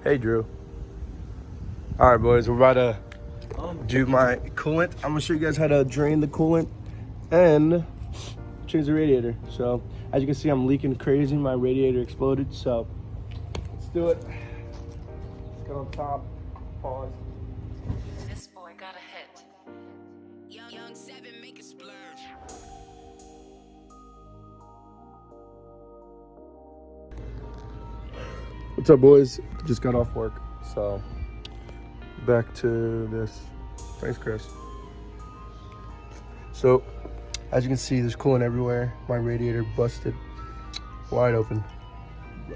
Hey, Drew. All right, boys, we're about to do my coolant. I'm gonna show you guys how to drain the coolant and change the radiator. So, as you can see, I'm leaking crazy. My radiator exploded, so let's do it. Let's get on top, pause. This boy got a hit. Young 7 make a splurge. What's up, boys? Just got off work, so back to this. Thanks, Chris. So, as you can see, there's coolant everywhere. My radiator busted wide open.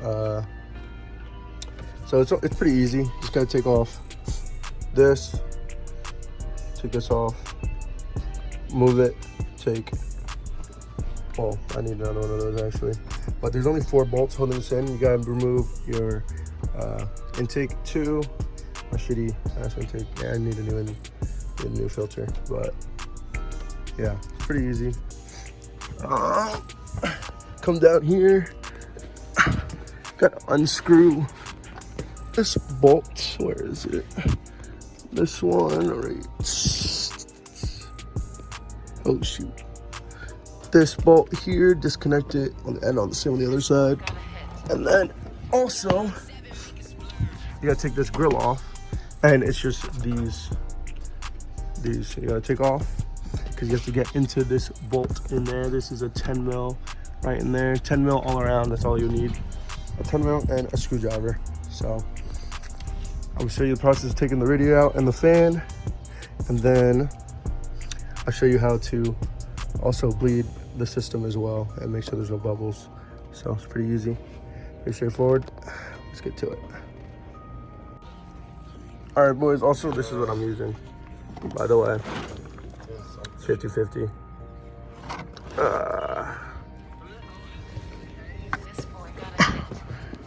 So it's pretty easy. Just gotta take off this, take this off, move it, take. Oh, I need another one of those actually. But there's only 4 bolts holding this in. You gotta remove your intake 2. My shitty ass intake. Yeah, I need a new filter. But yeah, it's pretty easy. Come down here. Gotta unscrew this bolt. Where is it? This one, right? Oh shoot. This bolt here, disconnect it on the end, on the same on the other side. And then also, you gotta take this grill off. And it's just these you gotta take off because you have to get into this bolt in there. This is a 10 mil right in there. 10 mil all around, that's all you need. A 10 mil and a screwdriver. So I will show you the process of taking the radiator out and the fan. And then I'll show you how to also bleed the system as well and make sure there's no bubbles. So it's pretty easy, pretty straightforward. Let's get to it. All right, boys, also this is what I'm using, by the way. 50-50.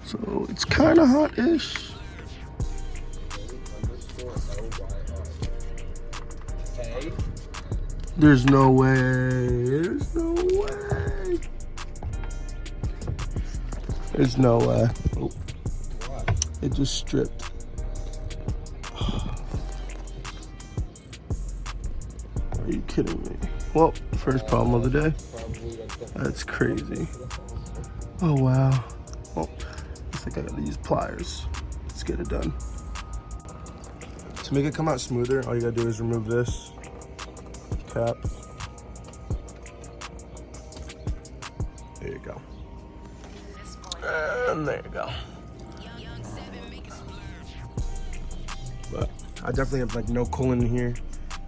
So it's kind of hot-ish. There's no way. There's no way. There's no way. Oh. It just stripped. Are you kidding me? Well, first problem of the day. That's crazy. Oh, wow. Well, I think I gotta use pliers. Let's get it done. To make it come out smoother, all you gotta do is remove this cap. There you go. And there you go. But I definitely have like no coolant in here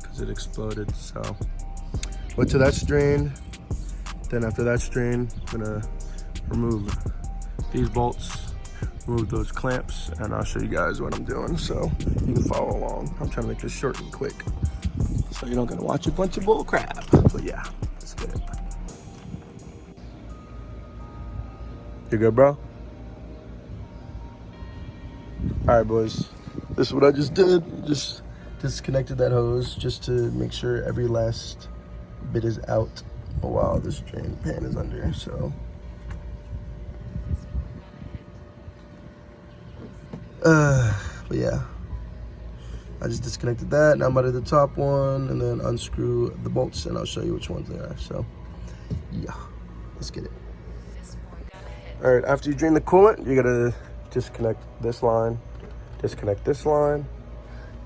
because it exploded. So wait till that's drained. Then after that's drained, I'm gonna remove these bolts, remove those clamps, and I'll show you guys what I'm doing so you can follow along. I'm trying to make this short and quick, so you don't gotta watch a bunch of bull crap. But yeah, let's get it. You good, bro? All right, boys. This is what I just did. Just disconnected that hose just to make sure every last bit is out while this drain pan is under. So, but yeah. I just disconnected that. Now I'm out of the top one and then unscrew the bolts and I'll show you which ones they are. So yeah, let's get it. All right, after you drain the coolant, you gotta disconnect this line, disconnect this line,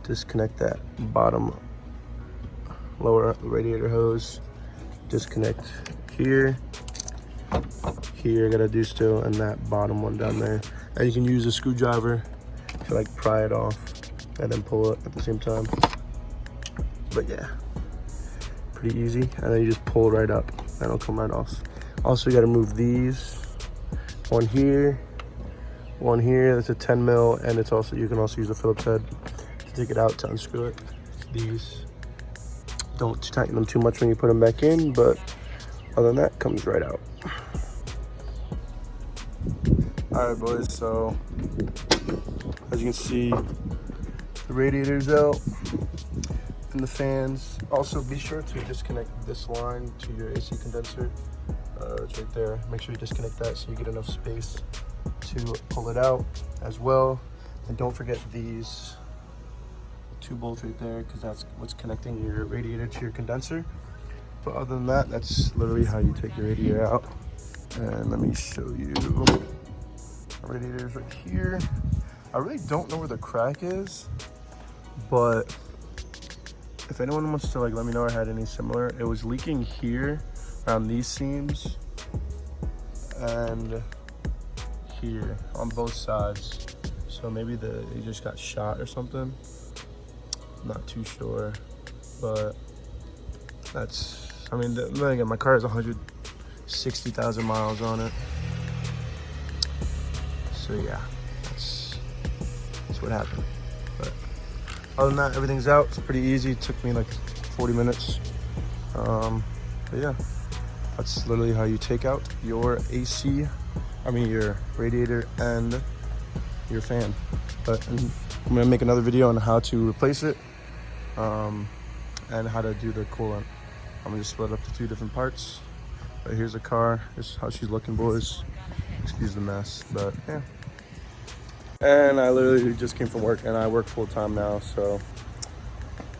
disconnect that bottom lower radiator hose, disconnect here, here I gotta do still, and that bottom one down there. And you can use a screwdriver to like pry it off and then pull it at the same time. But yeah, pretty easy. And then you just pull it right up and it'll come right off. Also, you gotta move these. One here, that's a 10 mil, and it's also, you can also use a Phillips head to take it out to unscrew it. These, don't tighten them too much when you put them back in, but other than that, comes right out. All right, boys, so as you can see, the radiator's out and the fans. Also, be sure to disconnect this line to your AC condenser. It's right there. Make sure you disconnect that so you get enough space to pull it out as well. And don't forget these 2 bolts right there, because that's what's connecting your radiator to your condenser. But other than that, that's literally how you take your radiator out. And let me show you. Our radiator is right here. I really don't know where the crack is, but if anyone wants to like let me know or had any similar, it was leaking here around these seams and here on both sides. So maybe it just got shot or something. Not too sure, but that's, I mean, again, my car has 160,000 miles on it. So yeah, that's what happened. But other than that, everything's out. It's pretty easy. It took me like 40 minutes. But yeah, that's literally how you take out your your radiator and your fan. But I'm gonna make another video on how to replace it and how to do the coolant. I'm gonna just split up the 2 different parts. But here's the car. This is how she's looking, boys. Excuse the mess, but yeah. And I literally just came from work, and I work full time now, so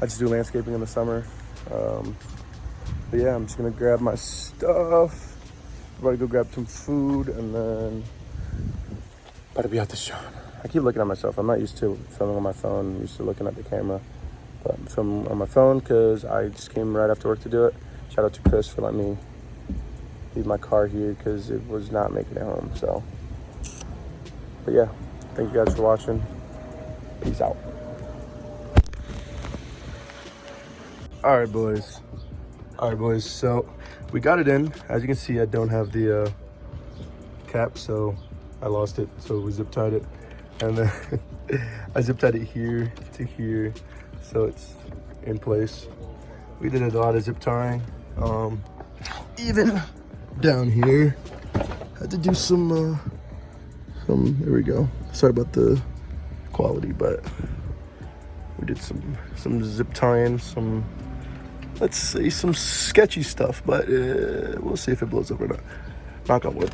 I just do landscaping in the summer. But yeah, I'm just gonna grab my stuff. I'm about to go grab some food, and then about to be out the shop. I keep looking at myself. I'm not used to filming on my phone. I'm used to looking at the camera. But I'm filming on my phone because I just came right after work to do it. Shout out to Chris for letting me leave my car here because it was not making it home. So, but yeah, thank you guys for watching. Peace out. All right, boys. So we got it in. As you can see, I don't have the cap, so I lost it. So we zip tied it, and then I zip tied it here to here, so it's in place. We did a lot of zip tying, even down here. Had to do some. There we go. Sorry about the quality, but we did some zip tying, let's say some sketchy stuff, but we'll see if it blows up or not. Knock on wood.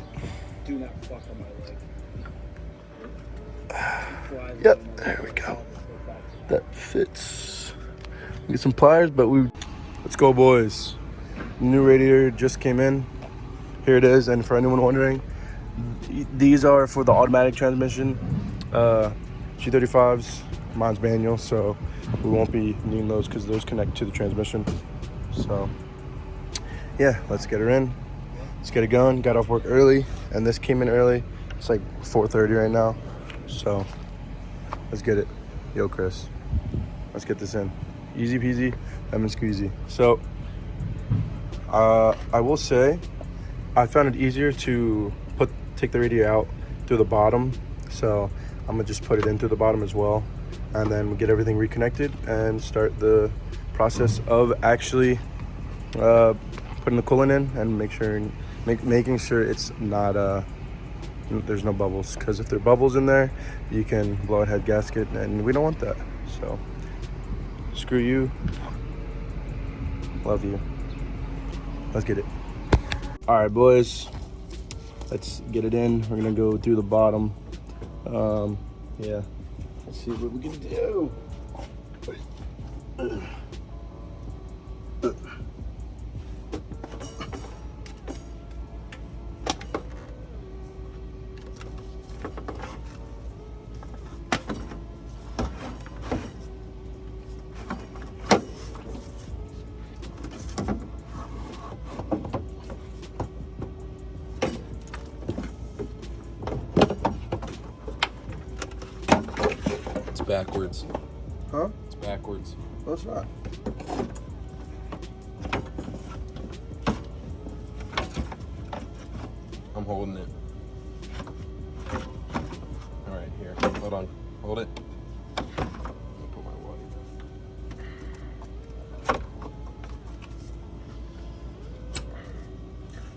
Do not fuck on my leg. Yep, there we go. That fits. Get some pliers, but let's go, boys. New radiator just came in. Here it is, and for anyone wondering, these are for the automatic transmission. G35s, mine's manual, so we won't be needing those because those connect to the transmission. So yeah, let's get her in. Let's get it going. Got off work early, and this came in early. It's like 4:30 right now. So let's get it. Yo, Chris, let's get this in. Easy peasy, lemon squeezy. So I will say I found it easier to take the radiator out through the bottom. So I'm gonna just put it in through the bottom as well, and then we'll get everything reconnected and start the process of actually putting the coolant in and making sure it's not there's no bubbles, because if there are bubbles in there, you can blow a head gasket, and we don't want that. So screw you, love you. Let's get it. All right, boys, let's get it in. We're gonna go through the bottom. Yeah, let's see what we can do. Backwards. Huh? It's backwards. No, it's not. I'm holding it. All right, here. Hold on. Hold it. I'll put my water down.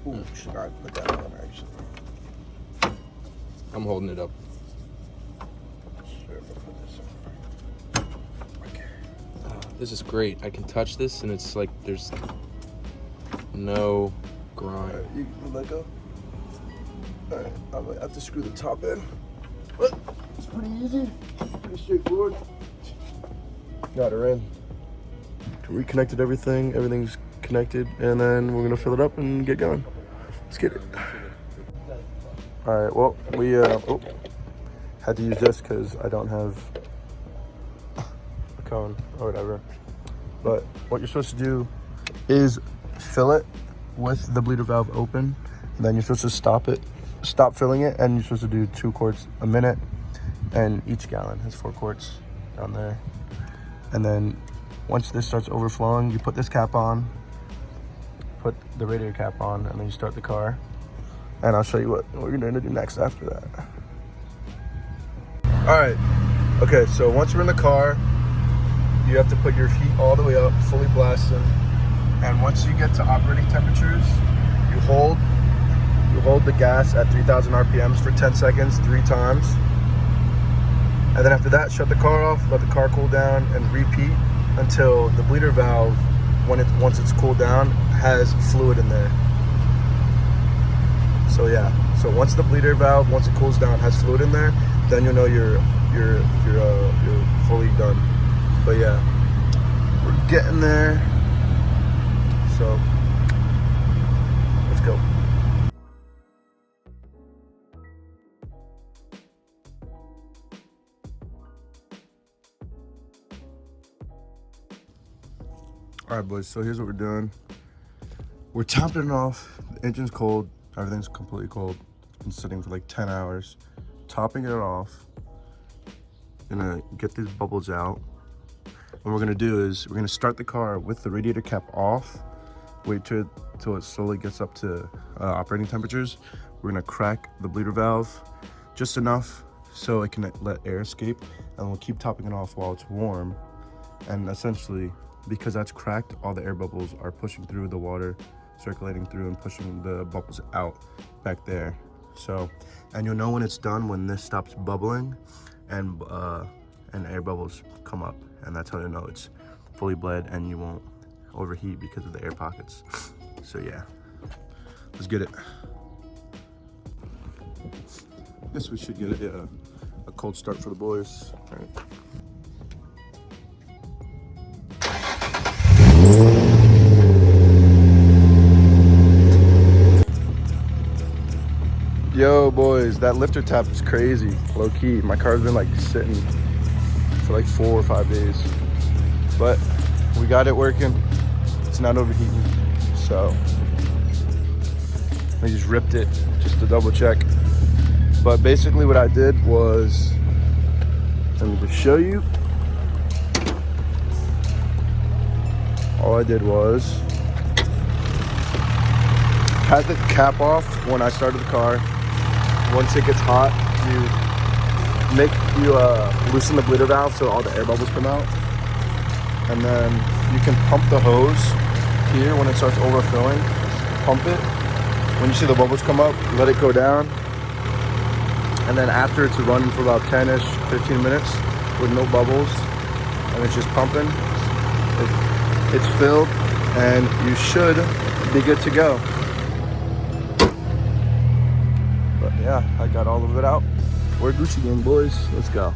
Ooh, should I put that on actually? I'm holding it up. This is great. I can touch this, and it's like there's no grind. Alright, you let go. Alright, I have to screw the top in. It's pretty easy, pretty straightforward. Got her in. Reconnected everything, everything's connected, and then we're gonna fill it up and get going. Let's get it. All right, well, we had to use this because I don't have a cone or whatever. But what you're supposed to do is fill it with the bleeder valve open, and then you're supposed to stop filling it, and you're supposed to do 2 quarts a minute, and each gallon has 4 quarts down there. And then once this starts overflowing, you put this cap on, put the radiator cap on, and then you start the car. And I'll show you what we're gonna do next after that. All right, okay, so once you're in the car, you have to put your feet all the way up, fully blasting. And once you get to operating temperatures, you hold the gas at 3,000 RPMs for 10 seconds, 3 times. And then after that, shut the car off, let the car cool down, and repeat until the bleeder valve, once it's cooled down, has fluid in there. So yeah, so once the bleeder valve, once it cools down, has fluid in there, then you'll know you're fully done. But yeah, we're getting there. So let's go. All right, boys, so here's what we're doing. We're topping it off. The engine's cold. Everything's completely cold. It's been sitting for like 10 hours. Topping it off. Gonna get these bubbles out. What we're gonna do is we're gonna start the car with the radiator cap off. Wait till it slowly gets up to operating temperatures. We're gonna crack the bleeder valve just enough so it can let air escape. And we'll keep topping it off while it's warm. And essentially, because that's cracked, all the air bubbles are pushing through the water, circulating through and pushing the bubbles out back there. So, and you'll know when it's done when this stops bubbling and air bubbles come up, and that's how you know it's fully bled and you won't overheat because of the air pockets. So yeah, let's get it. Guess we should get a cold start for the boys. All right. Yo, boys, that lifter tap is crazy, low key. My car's been like sitting for like 4 or 5 days, but we got it working. It's not overheating, so I just ripped it just to double check. But basically what I did was, let me just show you. All I did was had the cap off when I started the car. Once it gets hot, you loosen the bleeder valve so all the air bubbles come out. And then you can pump the hose here when it starts overfilling. Pump it. When you see the bubbles come up, let it go down. And then after it's running for about 10-ish, 15 minutes with no bubbles, and it's just pumping, it's filled, and you should be good to go. But yeah, I got all of it out. We're Gucci gang, boys. Let's go.